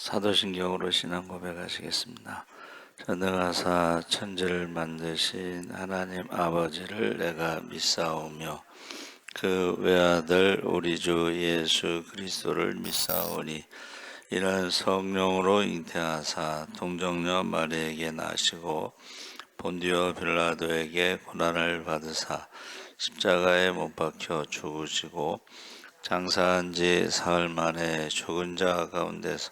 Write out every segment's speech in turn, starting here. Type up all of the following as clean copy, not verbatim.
사도신경으로 신앙 고백하시겠습니다. 전능하사 천지를 만드신 하나님 아버지를 내가 믿사오며 그 외아들 우리 주 예수 그리스도를 믿사오니 이는 성령으로 잉태하사 동정녀 마리에게 나시고 본디오 빌라도에게 고난을 받으사 십자가에 못 박혀 죽으시고 장사한 지 사흘 만에 죽은 자 가운데서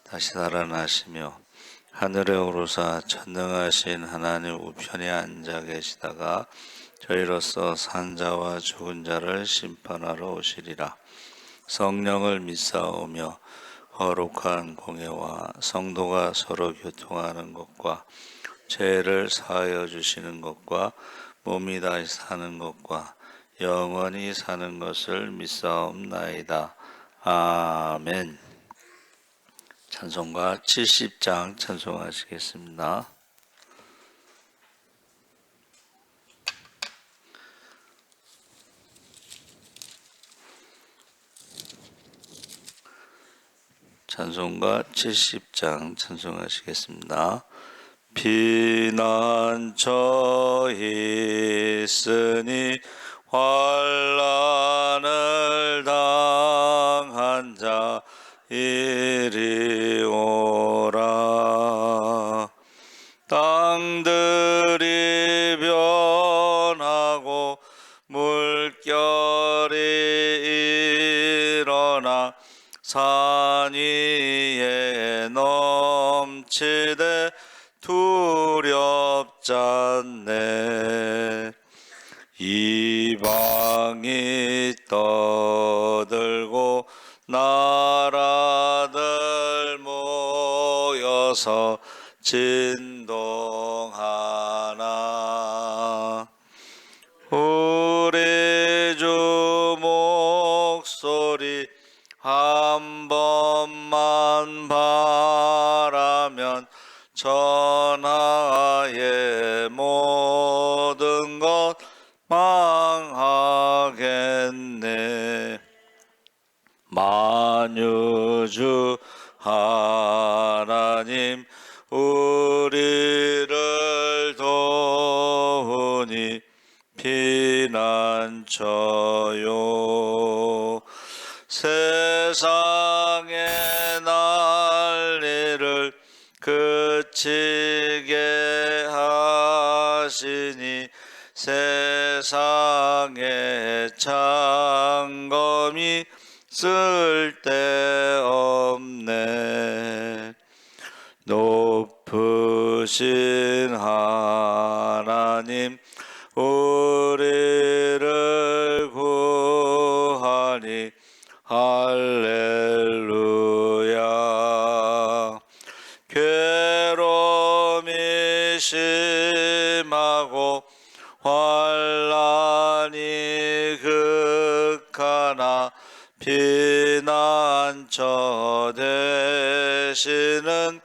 다시 살아나시며 하늘에 오르사 전능하신 하나님 우편에 앉아 계시다가 저희로서 산자와 죽은 자를 심판하러 오시리라. 성령을 믿사오며 거룩한 공예와 성도가 서로 교통하는 것과 죄를 사하여 주시는 것과 몸이 다시 사는 것과 영원히 사는 것을 믿사옵나이다. 아멘. 찬송가 70장 찬송하시겠습니다. 찬송가 70장 찬송하시겠습니다. 피난처 있으니 환난을 당한 자 이리 오라. 땅들이 변하고 물결이 일어나 산 위에 넘치되 두렵잖네. 이방이 떠들고 나라들 모여서 진동하나. 우리 주 목소리 한 번만 바라면 천하의 모든 것 망하겠네. 만유주 하나님 우리를 도우니 피난처요. 세상의 난리를 그치게 하시니 세상의 창검이 쓸데없네. 높으신 하나님 우리를 구하니 할렐루야. 괴로움이 심하고 환난이 극하나 피난처 되시는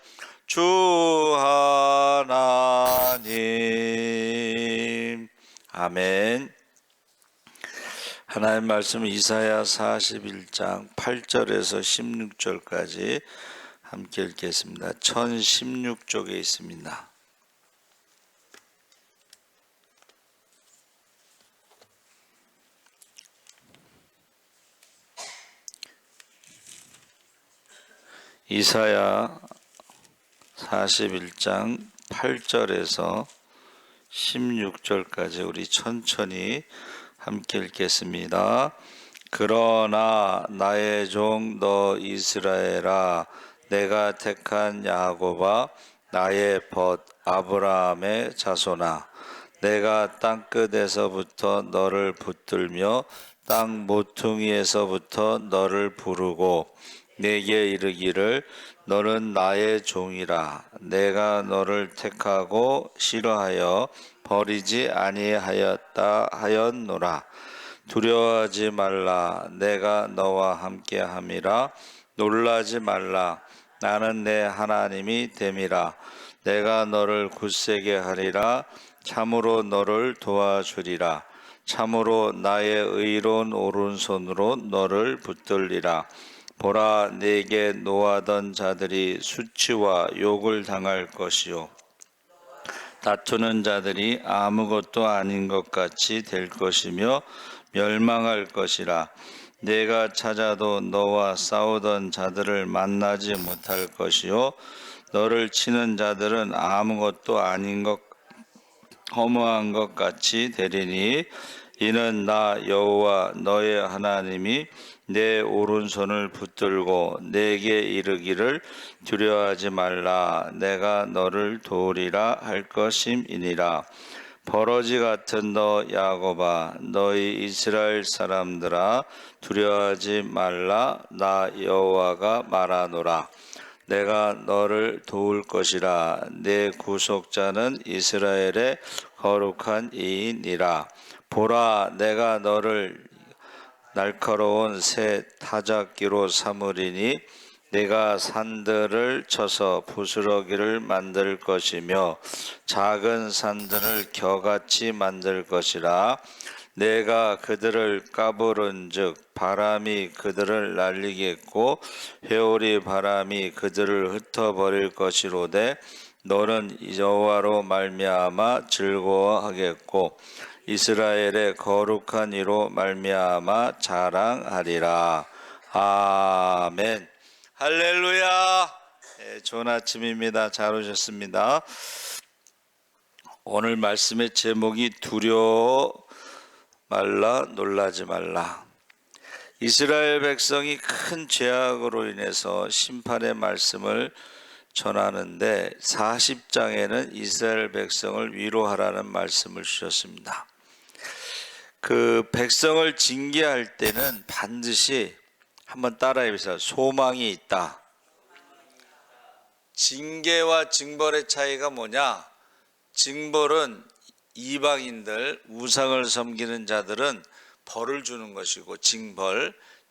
주 하나님. 아멘. 하나님 말씀 이사야 41장 8절에서 16절까지 함께 읽겠습니다. 1016쪽에 있습니다. 이사야 41장 8절에서 16절까지 우리 천천히 함께 읽겠습니다. 그러나 나의 종 너 이스라엘아, 내가 택한 야곱아, 나의 벗 아브라함의 자손아, 내가 땅끝에서부터 너를 붙들며 땅 모퉁이에서부터 너를 부르고 내게 이르기를 너는 나의 종이라. 내가 너를 택하고 싫어하여 버리지 아니하였다 하였노라. 두려워하지 말라. 내가 너와 함께함이라. 놀라지 말라. 나는 내 하나님이 됨이라. 내가 너를 굳세게 하리라. 참으로 너를 도와주리라. 참으로 나의 의로운 오른손으로 너를 붙들리라. 보라, 내게 노하던 자들이 수치와 욕을 당할 것이요 다투는 자들이 아무것도 아닌 것 같이 될 것이며 멸망할 것이라. 내가 찾아도 너와 싸우던 자들을 만나지 못할 것이요 너를 치는 자들은 아무것도 아닌 것 허무한 것 같이 되리니 이는 나 여호와 너의 하나님이 내 오른손을 붙들고 내게 이르기를 두려워하지 말라 내가 너를 도우리라 할 것임이니라. 버러지 같은 너 야곱아 너희 이스라엘 사람들아 두려워하지 말라 나 여호와가 말하노라. 내가 너를 도울 것이라 내 구속자는 이스라엘의 거룩한 이이니라. 보라 내가 너를 날카로운 새 타작기로 삼으리니 내가 산들을 쳐서 부스러기를 만들 것이며 작은 산들을 겨같이 만들 것이라. 내가 그들을 까부른즉 바람이 그들을 날리겠고 회오리 바람이 그들을 흩어버릴 것이로되 너는 여호와로 말미암아 즐거워하겠고 이스라엘의 거룩한 이로 말미암아 자랑하리라. 아멘. 할렐루야. 네, 좋은 아침입니다. 잘 오셨습니다. 오늘 말씀의 제목이 두려워 말라 놀라지 말라. 이스라엘 백성이 큰 죄악으로 인해서 심판의 말씀을 전하는데 40장에는 이스라엘 백성을 위로하라는 말씀을 주셨습니다. 그 백성을 징계할 때는 반드시 한번 따라해 보세요. 소망이 있다. 징계와 징벌의 차이가 뭐냐? 징벌은 이방인들, 우상을 섬기는 자들은 벌을 주는 것이고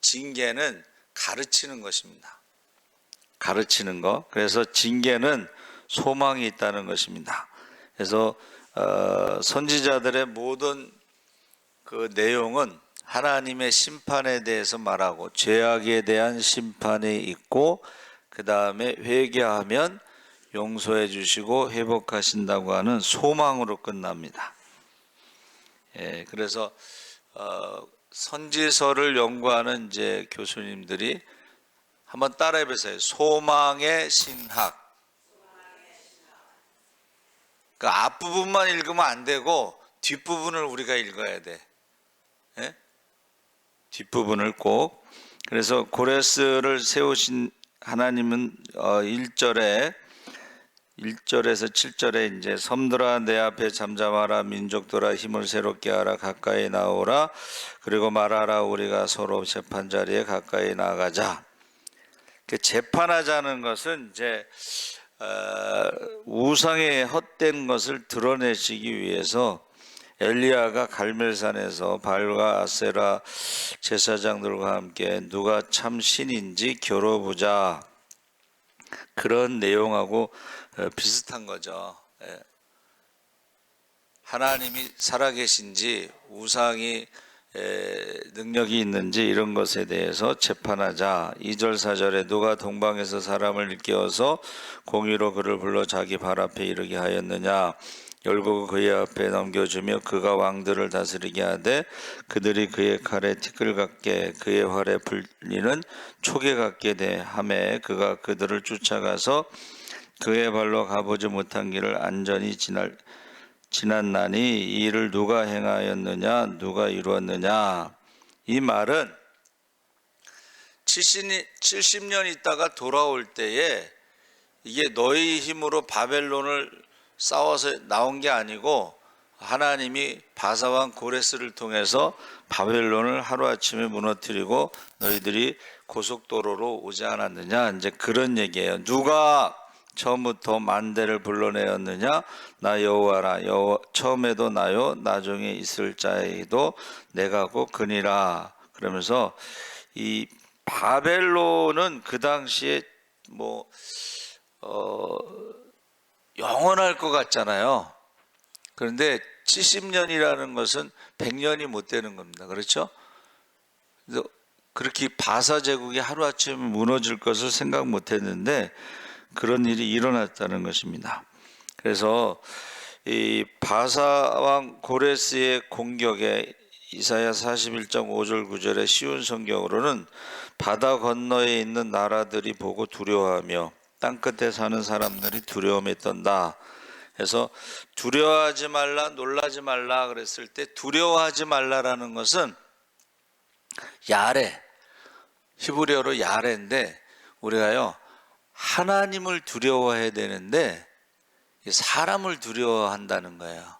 징계는 가르치는 것입니다. 가르치는 거. 그래서 징계는 소망이 있다는 것입니다. 그래서 선지자들의 모든 그 내용은 하나님의 심판에 대해서 말하고 죄악에 대한 심판이 있고 그 다음에 회개하면 용서해 주시고 회복하신다고 하는 소망으로 끝납니다. 예, 그래서 선지서를 연구하는 이제 교수님들이 한번 따라해 보세요. 소망의 신학. 그 앞부분만 읽으면 안 되고 뒷부분을 우리가 읽어야 돼. 예? 뒷부분을 꼭. 그래서 고레스를 세우신 하나님은 1절에서 7절에 이제 섬들아 내 앞에 잠잠하라 민족들아 힘을 새롭게 하라 가까이 나오라 그리고 말하라 우리가 서로 재판 자리에 가까이 나가자. 재판하자는 것은 이제 우상의 헛된 것을 드러내시기 위해서 엘리야가 갈멜산에서 바알과 아세라 제사장들과 함께 누가 참 신인지 겨뤄보자. 그런 내용하고 비슷한 거죠. 하나님이 살아계신지 우상이 능력이 있는지 이런 것에 대해서 재판하자. 2절 4절에 누가 동방에서 사람을 일깨워서 공의로 그를 불러 자기 발 앞에 이르게 하였느냐. 열고 그의 앞에 넘겨주며 그가 왕들을 다스리게 하되 그들이 그의 칼에 티끌 같게 그의 활에 풀리는 초계 같게 하매 그가 그들을 쫓아가서 그의 발로 가보지 못한 길을 안전히 지났나니 이 일을 누가 행하였느냐 누가 이루었느냐. 이 말은 70년 있다가 돌아올 때에 이게 너희 힘으로 바벨론을 싸워서 나온 게 아니고 하나님이 바사왕 고레스를 통해서 바벨론을 하루아침에 무너뜨리고 너희들이 고속도로로 오지 않았느냐. 이제 그런 얘기예요. 누가 처음부터 만대를 불러내었느냐. 나 여호와라. 처음에도 나요 나중에 있을 자에도 내가 곧 그니라. 그러면서 이 바벨론은 그 당시에 영원할 것 같잖아요. 그런데 70년이라는 것은 100년이 못 되는 겁니다. 그렇죠? 그래서 그렇게 바사 제국이 하루아침에 무너질 것을 생각 못했는데 그런 일이 일어났다는 것입니다. 그래서 이 바사 왕 고레스의 공격에 이사야 41장 5절 9절의 쉬운 성경으로는 바다 건너에 있는 나라들이 보고 두려워하며 땅끝에 사는 사람들이 두려움에 떤다. 그래서 두려워하지 말라, 놀라지 말라 그랬을 때 두려워하지 말라라는 것은 야레, 히브리어로 야레인데 우리가요 하나님을 두려워해야 되는데 사람을 두려워한다는 거예요.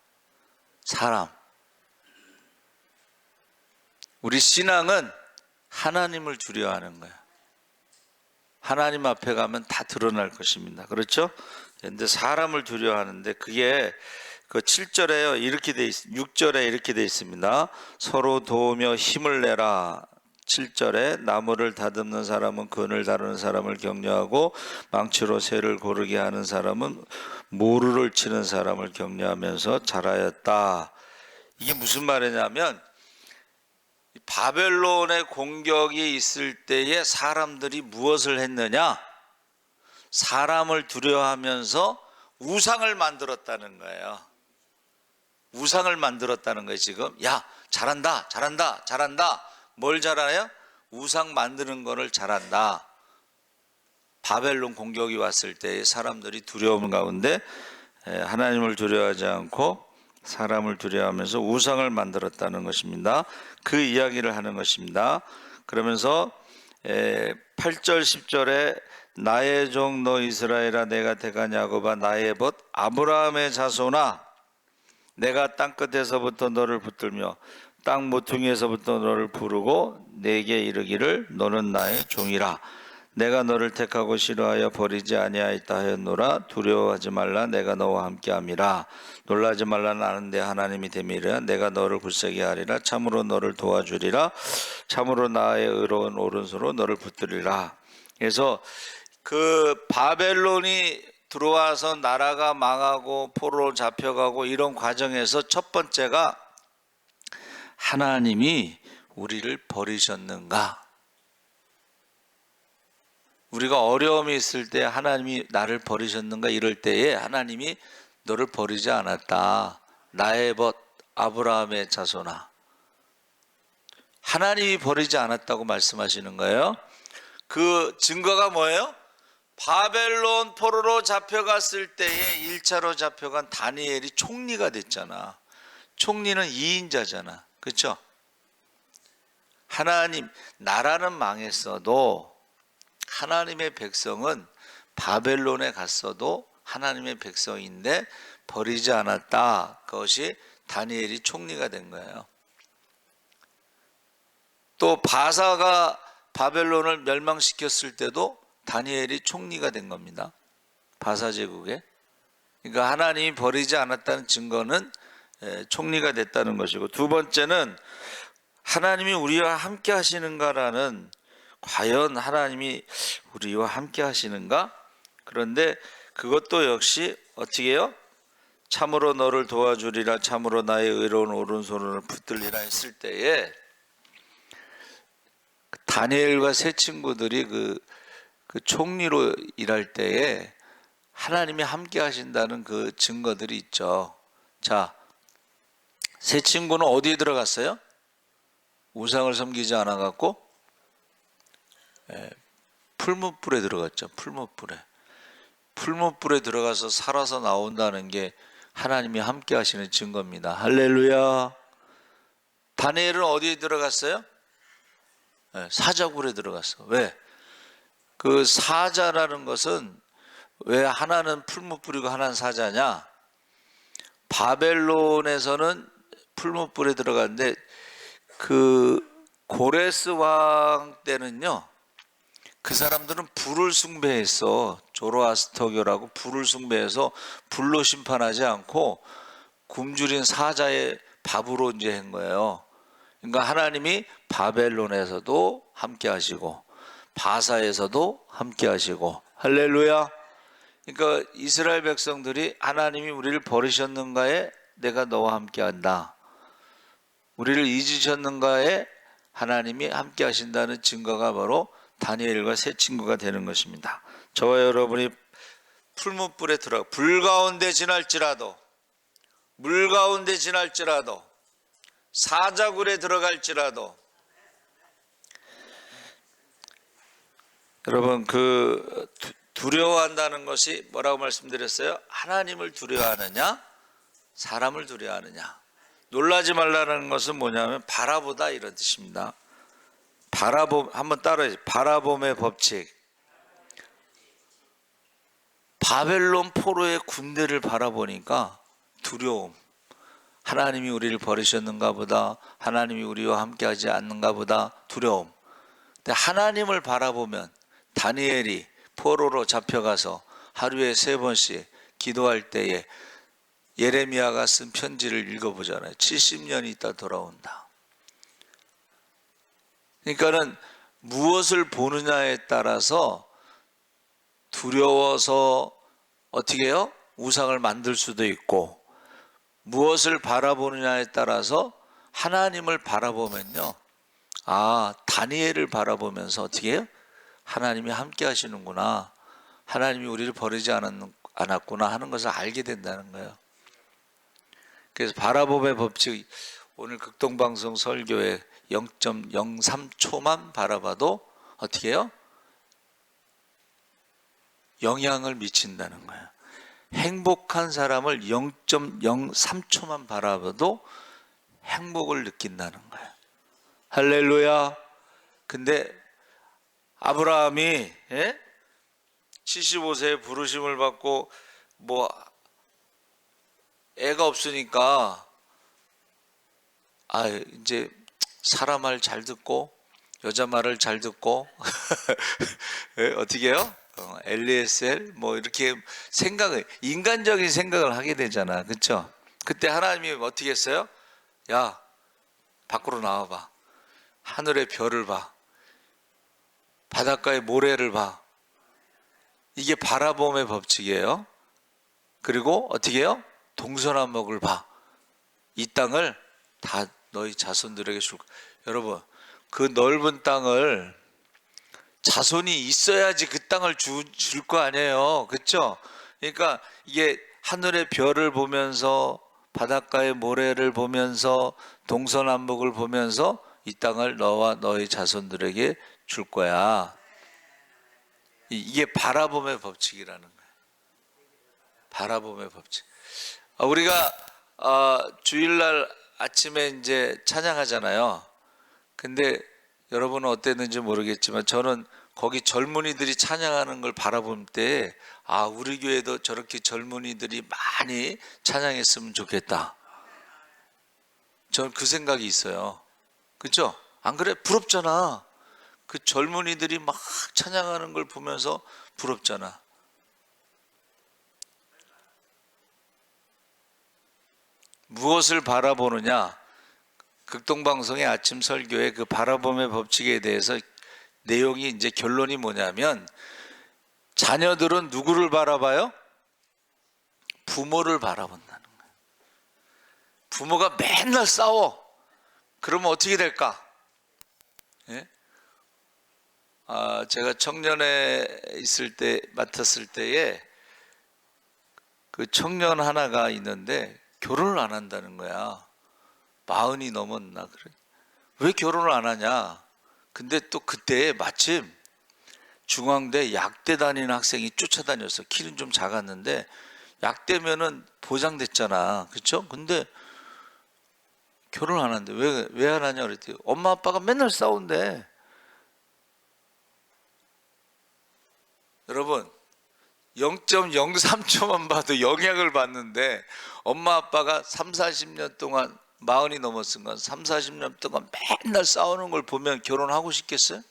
사람. 우리 신앙은 하나님을 두려워하는 거예요. 하나님 앞에 가면 다 드러날 것입니다. 그렇죠? 근데 사람을 두려워하는데 그게 그 7절에요. 이렇게 돼 6절에 이렇게 돼 있습니다. 서로 도우며 힘을 내라. 7절에 나무를 다듬는 사람은 그늘 다루는 사람을 격려하고 망치로 새를 고르게 하는 사람은 모루를 치는 사람을 격려하면서 잘하였다. 이게 무슨 말이냐면 바벨론의 공격이 있을 때에 사람들이 무엇을 했느냐? 사람을 두려워하면서 우상을 만들었다는 거예요. 우상을 만들었다는 거예요. 지금 야 잘한다 잘한다 잘한다. 뭘 잘하나요? 우상 만드는 거를 잘한다. 바벨론 공격이 왔을 때 사람들이 두려움 가운데 하나님을 두려워하지 않고 사람을 두려워하면서 우상을 만들었다는 것입니다. 그 이야기를 하는 것입니다. 그러면서 8절 10절에 나의 종 너 이스라엘아 내가 택한 야곱아 나의 벗 아브라함의 자손아 내가 땅끝에서부터 너를 붙들며 땅 모퉁이에서부터 너를 부르고 내게 이르기를 너는 나의 종이라. 내가 너를 택하고 싫어하여 버리지 아니하였다 하였노라. 두려워하지 말라 내가 너와 함께함이라. 놀라지 말라 나는 내 하나님이 됨이라. 내가 너를 굳세게 하리라. 참으로 너를 도와주리라. 참으로 나의 의로운 오른손으로 너를 붙들리라. 그래서 그 바벨론이 들어와서 나라가 망하고 포로로 잡혀가고 이런 과정에서 첫 번째가 하나님이 우리를 버리셨는가? 우리가 어려움이 있을 때 하나님이 나를 버리셨는가 이럴 때에 하나님이 너를 버리지 않았다. 나의 벗 아브라함의 자손아. 하나님이 버리지 않았다고 말씀하시는 거예요. 그 증거가 뭐예요? 바벨론 포로로 잡혀갔을 때에 1차로 잡혀간 다니엘이 총리가 됐잖아. 총리는 2인자잖아. 그렇죠? 하나님 나라는 망했어도 하나님의 백성은 바벨론에 갔어도 하나님의 백성인데 버리지 않았다. 그것이 다니엘이 총리가 된 거예요. 또 바사가 바벨론을 멸망시켰을 때도 다니엘이 총리가 된 겁니다. 바사 제국에. 그러니까 하나님이 버리지 않았다는 증거는 총리가 됐다는 것이고, 두 번째는 하나님이 우리와 함께 하시는가라는, 과연 하나님이 우리와 함께 하시는가? 그런데 그것도 역시 어떻게 해요? 참으로 너를 도와주리라, 참으로 나의 의로운 오른손을 붙들리라 했을 때에 다니엘과 세 친구들이 그 총리로 일할 때에 하나님이 함께 하신다는 그 증거들이 있죠. 자, 세 친구는 어디에 들어갔어요? 우상을 섬기지 않아 갖고 풀무불에 들어갔죠. 풀무불에 들어가서 살아서 나온다는 게 하나님이 함께 하시는 증거입니다. 할렐루야. 다니엘은 어디에 들어갔어요? 사자굴에 들어갔어. 왜? 그 사자라는 것은 왜 하나는 풀무불이고 하나는 사자냐? 바벨론에서는 풀무불에 들어갔는데 그 고레스 왕 때는요, 그 사람들은 불을 숭배했어. 조로아스터교라고 불을 숭배해서 불로 심판하지 않고 굶주린 사자의 밥으로 이제 한 거예요. 그러니까 하나님이 바벨론에서도 함께 하시고 바사에서도 함께 하시고, 할렐루야. 그러니까 이스라엘 백성들이 하나님이 우리를 버리셨는가에 내가 너와 함께 한다. 우리를 잊으셨는가에 하나님이 함께 하신다는 증거가 바로 다니엘과 세 친구가 되는 것입니다. 저와 여러분이 풀무불에 들어가 불 가운데 지날지라도, 물 가운데 지날지라도, 사자굴에 들어갈지라도, 여러분 그 두려워한다는 것이 뭐라고 말씀드렸어요? 하나님을 두려워하느냐, 사람을 두려워하느냐. 놀라지 말라는 것은 뭐냐면 바라보다 이런 뜻입니다. 한번 따라해. 바라봄의 법칙. 바벨론 포로의 군대를 바라보니까 두려움. 하나님이 우리를 버리셨는가 보다, 하나님이 우리와 함께하지 않는가 보다 두려움. 근데 하나님을 바라보면 다니엘이 포로로 잡혀가서 하루에 3번씩 기도할 때에 예레미야가 쓴 편지를 읽어보잖아요. 70년이 있다 돌아온다. 그러니까는 무엇을 보느냐에 따라서 두려워서 어떻게 해요? 우상을 만들 수도 있고, 무엇을 바라보느냐에 따라서 하나님을 바라보면요, 아, 다니엘을 바라보면서 어떻게 해요? 하나님이 함께 하시는구나, 하나님이 우리를 버리지 않았구나 하는 것을 알게 된다는 거예요. 그래서 바라봄의 법칙, 오늘 극동방송 설교에 0.03초만 바라봐도 어떻게 해요? 영향을 미친다는 거예요. 행복한 사람을 0.03초만 바라봐도 행복을 느낀다는 거예요. 할렐루야. 근데 아브라함이 75세에 부르심을 받고 뭐 애가 없으니까 이제 사람 말 잘 듣고 여자 말을 잘 듣고 어떻게 해요? LESL 뭐 이렇게 인간적인 생각을 하게 되잖아. 그렇죠? 그때 하나님이 어떻게 했어요? 야, 밖으로 나와봐. 하늘의 별을 봐. 바닷가의 모래를 봐. 이게 바라봄의 법칙이에요. 그리고 어떻게 해요? 동서남북을 봐. 이 땅을 다 너희 자손들에게 줄 거야. 여러분, 그 넓은 땅을 자손이 있어야지 그 땅을 줄 거 아니에요. 그렇죠? 그러니까 이게 하늘의 별을 보면서 바닷가의 모래를 보면서 동서남북을 보면서 이 땅을 너와 너희 자손들에게 줄 거야. 이게 바라봄의 법칙이라는 거예요. 바라봄의 법칙. 우리가 주일날 아침에 이제 찬양하잖아요. 근데 여러분은 어땠는지 모르겠지만 저는 거기 젊은이들이 찬양하는 걸 바라볼 때 우리 교회도 저렇게 젊은이들이 많이 찬양했으면 좋겠다. 저는 그 생각이 있어요. 그렇죠? 안 그래? 부럽잖아. 그 젊은이들이 막 찬양하는 걸 보면서 부럽잖아. 무엇을 바라보느냐? 극동방송의 아침 설교의 그 바라봄의 법칙에 대해서 내용이 이제 결론이 뭐냐면, 자녀들은 누구를 바라봐요? 부모를 바라본다는 거예요. 부모가 맨날 싸워. 그러면 어떻게 될까? 예? 제가 청년에 있을 때, 맡았을 때에 그 청년 하나가 있는데 결혼을 안 한다는 거야. 40이 넘었나 그래. 왜 결혼을 안 하냐? 근데 또 그때 마침 중앙대 약대 다니는 학생이 쫓아다녔어. 키는 좀 작았는데 약대면은 보장됐잖아. 그렇죠? 근데 결혼 안 한대. 왜 안 하냐 그랬더니 엄마 아빠가 맨날 싸운대. 여러분, 0.03초만 봐도 영향을 받는데 엄마 아빠가 30-40년 동안 40이 넘었으니까 30-40년 동안 맨날 싸우는 걸 보면 결혼하고 싶겠어요?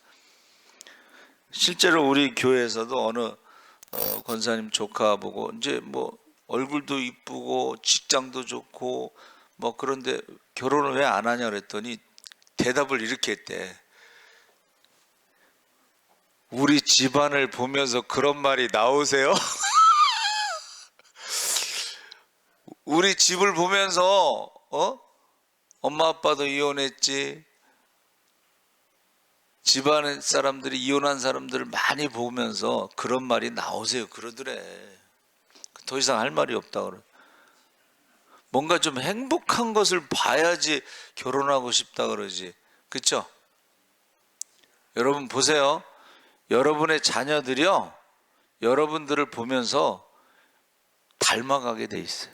실제로 우리 교회에서도 어느 권사님 조카 보고 이제 뭐 얼굴도 이쁘고 직장도 좋고 뭐 그런데 결혼을 왜 안 하냐 그랬더니 대답을 이렇게 했대. 우리 집안을 보면서 그런 말이 나오세요? 우리 집을 보면서 엄마 아빠도 이혼했지, 집안 사람들이 이혼한 사람들을 많이 보면서 그런 말이 나오세요 그러더래. 더 이상 할 말이 없다 그래. 뭔가 좀 행복한 것을 봐야지 결혼하고 싶다 그러지. 그렇죠? 여러분 보세요. 여러분의 자녀들이요, 여러분들을 보면서 닮아가게 돼 있어요.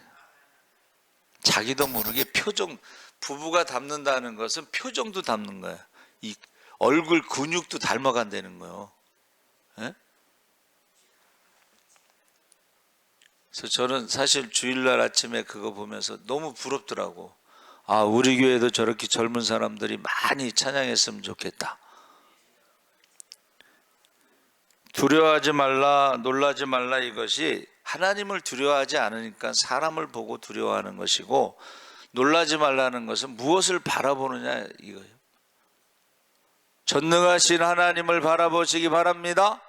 자기도 모르게 표정, 부부가 닮는다는 것은 표정도 닮는 거예요. 이 얼굴 근육도 닮아간다는 거예요. 예? 그래서 저는 사실 주일날 아침에 그거 보면서 너무 부럽더라고. 아, 우리 교회도 저렇게 젊은 사람들이 많이 찬양했으면 좋겠다. 두려워하지 말라, 놀라지 말라, 이것이 하나님을 두려워하지 않으니까 사람을 보고 두려워하는 것이고, 놀라지 말라는 것은 무엇을 바라보느냐 이거예요. 전능하신 하나님을 바라보시기 바랍니다.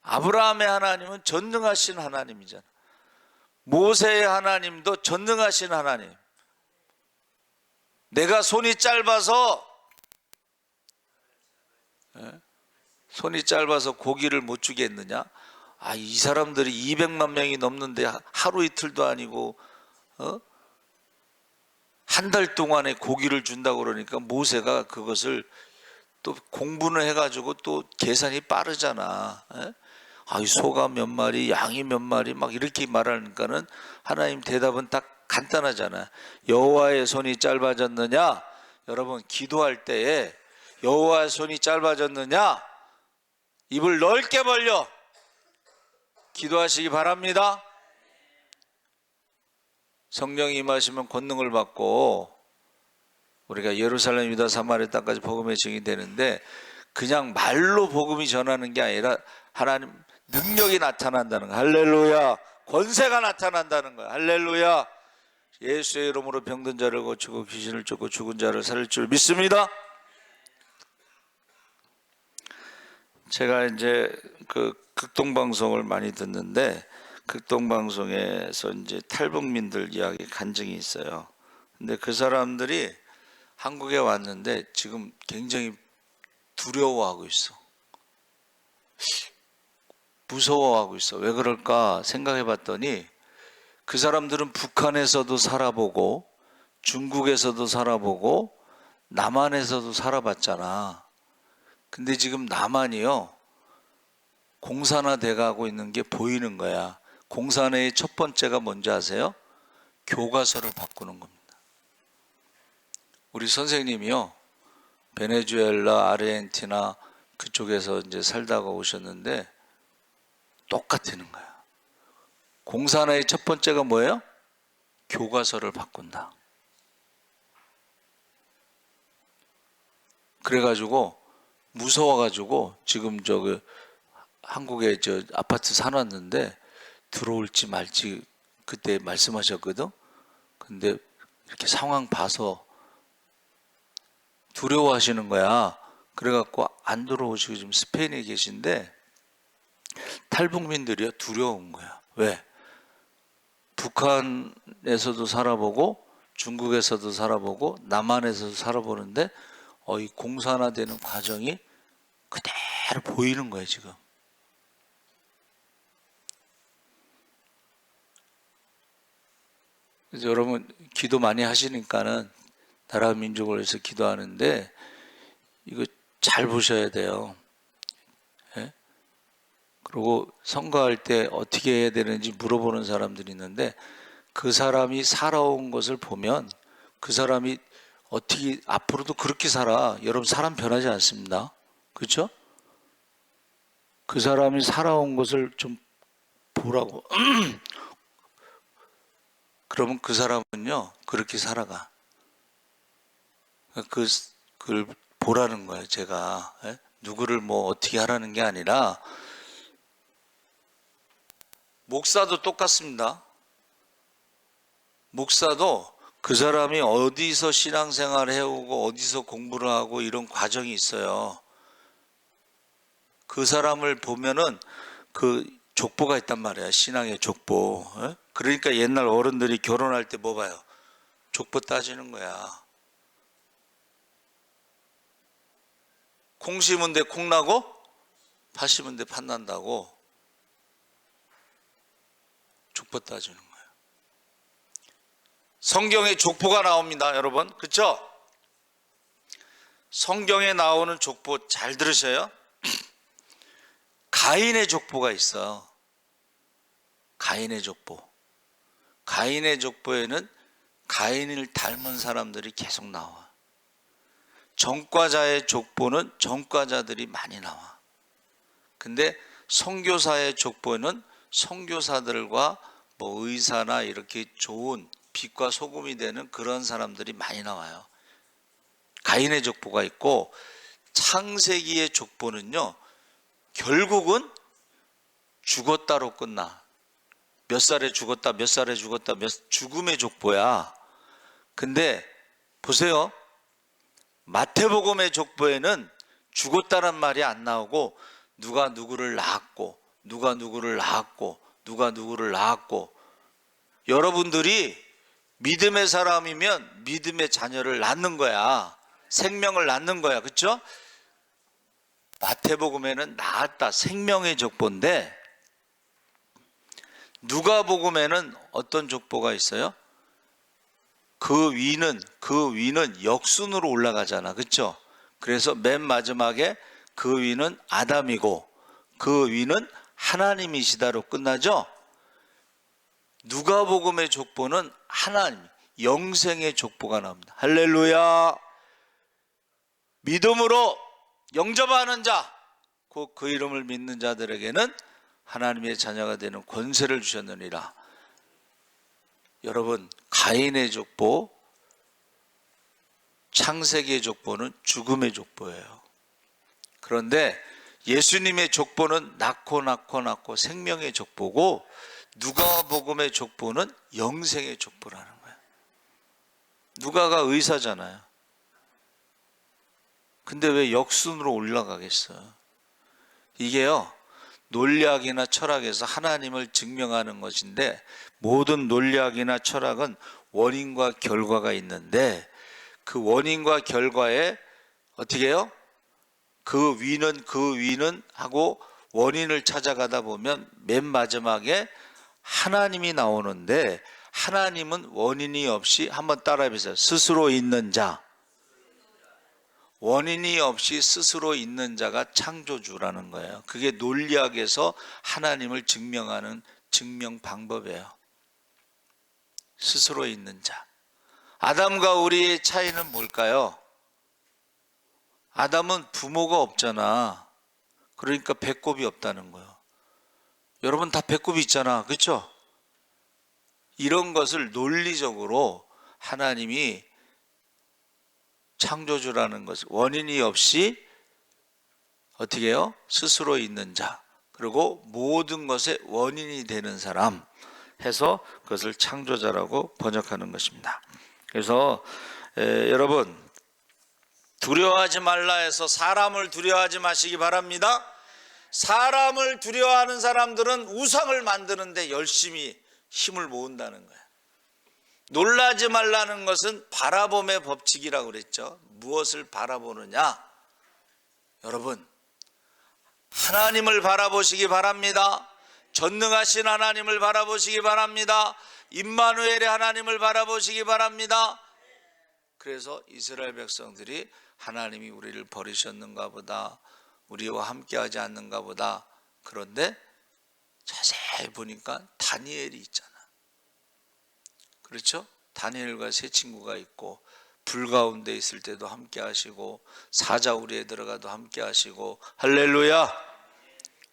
아브라함의 하나님은 전능하신 하나님이잖아. 모세의 하나님도 전능하신 하나님. 내가 손이 짧아서 고기를 못 주겠느냐? 아, 이 사람들이 200만 명이 넘는데 하루 이틀도 아니고 한 달 동안에 고기를 준다고 그러니까 모세가 그것을 또 공부는 해가지고 또 계산이 빠르잖아. 아, 이 소가 몇 마리, 양이 몇 마리 막 이렇게 말하니까는 하나님 대답은 딱 간단하잖아. 여호와의 손이 짧아졌느냐? 여러분 기도할 때에 여호와의 손이 짧아졌느냐? 입을 넓게 벌려 기도하시기 바랍니다. 성령이 임하시면 권능을 받고 우리가 예루살렘 유다 사마리아 땅까지 복음의 증인이 되는데, 그냥 말로 복음이 전하는 게 아니라 하나님 능력이 나타난다는 거야. 할렐루야. 권세가 나타난다는 거야. 할렐루야. 예수의 이름으로 병든 자를 고치고 귀신을 쫓고 죽은 자를 살릴 줄 믿습니다. 제가 이제 그 극동방송을 많이 듣는데, 극동방송에서 이제 탈북민들 이야기 간증이 있어요. 근데 그 사람들이 한국에 왔는데 지금 굉장히 두려워하고 있어. 무서워하고 있어. 왜 그럴까 생각해 봤더니, 그 사람들은 북한에서도 살아보고 중국에서도 살아보고 남한에서도 살아봤잖아. 근데 지금 남한이요, 공산화돼 가고 있는 게 보이는 거야. 공산화의 첫 번째가 뭔지 아세요? 교과서를 바꾸는 겁니다. 우리 선생님이요, 베네수엘라, 아르헨티나 그쪽에서 이제 살다가 오셨는데 똑같다는 거야. 공산화의 첫 번째가 뭐예요? 교과서를 바꾼다. 그래가지고 무서워가지고 지금 저기 한국에 저 아파트 사놨는데 들어올지 말지 그때 말씀하셨거든. 근데 이렇게 상황 봐서 두려워하시는 거야. 그래갖고 안 들어오시고 지금 스페인에 계신데, 탈북민들이요 두려운 거야. 왜? 북한에서도 살아보고 중국에서도 살아보고 남한에서도 살아보는데 이 공산화되는 과정이 그대로 보이는 거예요 지금. 그래서 여러분 기도 많이 하시니까는 나라 민족을 위해서 기도하는데 이거 잘 보셔야 돼요. 예? 그리고 선거할 때 어떻게 해야 되는지 물어보는 사람들이 있는데, 그 사람이 살아온 것을 보면 그 사람이 어떻게 앞으로도 그렇게 살아. 여러분 사람 변하지 않습니다. 그렇죠? 그 사람이 살아온 것을 좀 보라고. 그러면 그 사람은요 그렇게 살아가. 그걸 보라는 거예요 제가. 예? 누구를 뭐 어떻게 하라는 게 아니라, 목사도 똑같습니다. 목사도 그 사람이 어디서 신앙생활을 해오고 어디서 공부를 하고 이런 과정이 있어요. 그 사람을 보면은 그 족보가 있단 말이야. 신앙의 족보. 예? 그러니까 옛날 어른들이 결혼할 때 뭐 봐요? 족보 따지는 거야. 콩 심은데 콩 나고 팥 심은데 팥 난다고 족보 따주는 거예요. 성경에 족보가 나옵니다, 여러분. 그렇죠? 성경에 나오는 족보 잘 들으셔요. 가인의 족보가 있어. 가인의 족보. 가인의 족보에는 가인을 닮은 사람들이 계속 나와. 전과자의 족보는 전과자들이 많이 나와. 근데 선교사의 족보는 선교사들과 뭐 의사나 이렇게 좋은 빛과 소금이 되는 그런 사람들이 많이 나와요. 가인의 족보가 있고, 창세기의 족보는요, 결국은 죽었다로 끝나. 몇 살에 죽었다, 몇 살에 죽었다, 죽음의 족보야. 근데 보세요. 마태복음의 족보에는 죽었다란 말이 안 나오고, 누가 누구를 낳았고, 누가 누구를 낳았고, 누가 누구를 낳았고, 여러분들이 믿음의 사람이면 믿음의 자녀를 낳는 거야. 생명을 낳는 거야. 그렇죠? 마태복음에는 낳았다, 생명의 족보인데, 누가복음에는 어떤 족보가 있어요? 그 위는 역순으로 올라가잖아. 그렇죠? 그래서 맨 마지막에 그 위는 아담이고 그 위는 하나님이시다로 끝나죠? 누가복음의 족보는 하나님, 영생의 족보가 나옵니다. 할렐루야. 믿음으로 영접하는 자, 곧 그 이름을 믿는 자들에게는 하나님의 자녀가 되는 권세를 주셨느니라. 여러분, 가인의 족보, 창세기의 족보는 죽음의 족보예요. 그런데 예수님의 족보는 낳고 생명의 족보고, 누가복음의 족보는 영생의 족보라는 거예요. 누가가 의사잖아요. 근데 왜 역순으로 올라가겠어요? 이게요, 논리학이나 철학에서 하나님을 증명하는 것인데, 모든 논리학이나 철학은 원인과 결과가 있는데, 그 원인과 결과에 어떻게 해요? 그 위는 하고 원인을 찾아가다 보면 맨 마지막에 하나님이 나오는데, 하나님은 원인이 없이, 한번 따라해 보세요. 스스로 있는 자. 원인이 없이 스스로 있는 자가 창조주라는 거예요. 그게 논리학에서 하나님을 증명하는 증명 방법이에요. 스스로 있는 자. 아담과 우리의 차이는 뭘까요? 아담은 부모가 없잖아. 그러니까 배꼽이 없다는 거예요. 여러분 다 배꼽이 있잖아. 그렇죠? 이런 것을 논리적으로 하나님이 창조주라는 것을, 원인이 없이 어떻게 해요? 스스로 있는 자, 그리고 모든 것의 원인이 되는 사람 해서 그것을 창조자라고 번역하는 것입니다. 그래서 여러분, 두려워하지 말라 해서 사람을 두려워하지 마시기 바랍니다. 사람을 두려워하는 사람들은 우상을 만드는데 열심히 힘을 모은다는 거예요. 놀라지 말라는 것은 바라봄의 법칙이라고 그랬죠. 무엇을 바라보느냐? 여러분, 하나님을 바라보시기 바랍니다. 전능하신 하나님을 바라보시기 바랍니다. 임마누엘의 하나님을 바라보시기 바랍니다. 그래서 이스라엘 백성들이 하나님이 우리를 버리셨는가 보다, 우리와 함께하지 않는가 보다. 그런데 자세히 보니까 다니엘이 있잖아. 그렇죠? 다니엘과 세 친구가 있고, 불 가운데 있을 때도 함께 하시고, 사자우리에 들어가도 함께 하시고, 할렐루야.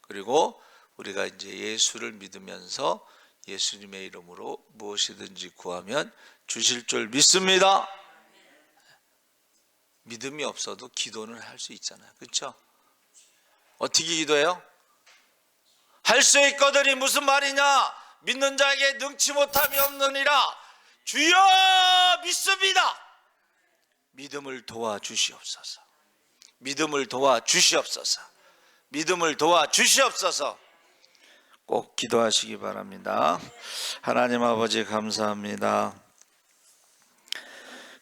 그리고 우리가 이제 예수를 믿으면서 예수님의 이름으로 무엇이든지 구하면 주실 줄 믿습니다. 믿음이 없어도 기도는 할 수 있잖아요. 그렇죠? 어떻게 기도해요? 할 수 있거든이 무슨 말이냐? 믿는 자에게 능치 못함이 없느니라. 주여 믿습니다. 믿음을 도와주시옵소서. 믿음을 도와주시옵소서. 믿음을 도와주시옵소서. 꼭 기도하시기 바랍니다. 하나님 아버지 감사합니다.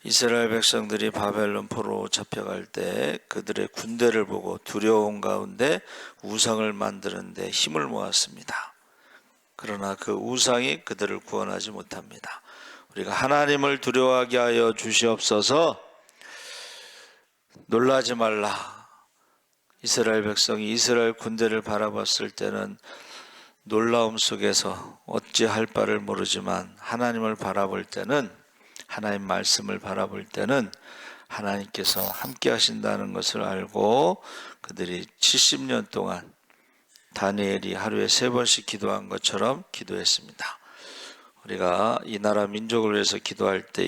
이스라엘 백성들이 바벨론 포로 잡혀갈 때 그들의 군대를 보고 두려운 가운데 우상을 만드는데 힘을 모았습니다. 그러나 그 우상이 그들을 구원하지 못합니다. 우리가 하나님을 두려워하게 하여 주시옵소서. 놀라지 말라. 이스라엘 백성이 이스라엘 군대를 바라봤을 때는 놀라움 속에서 어찌할 바를 모르지만 하나님을 바라볼 때는, 하나님 말씀을 바라볼 때는 하나님께서 함께 하신다는 것을 알고 그들이 70년 동안 다니엘이 하루에 3번씩 기도한 것처럼 기도했습니다. 우리가 이 나라 민족을 위해서 기도할 때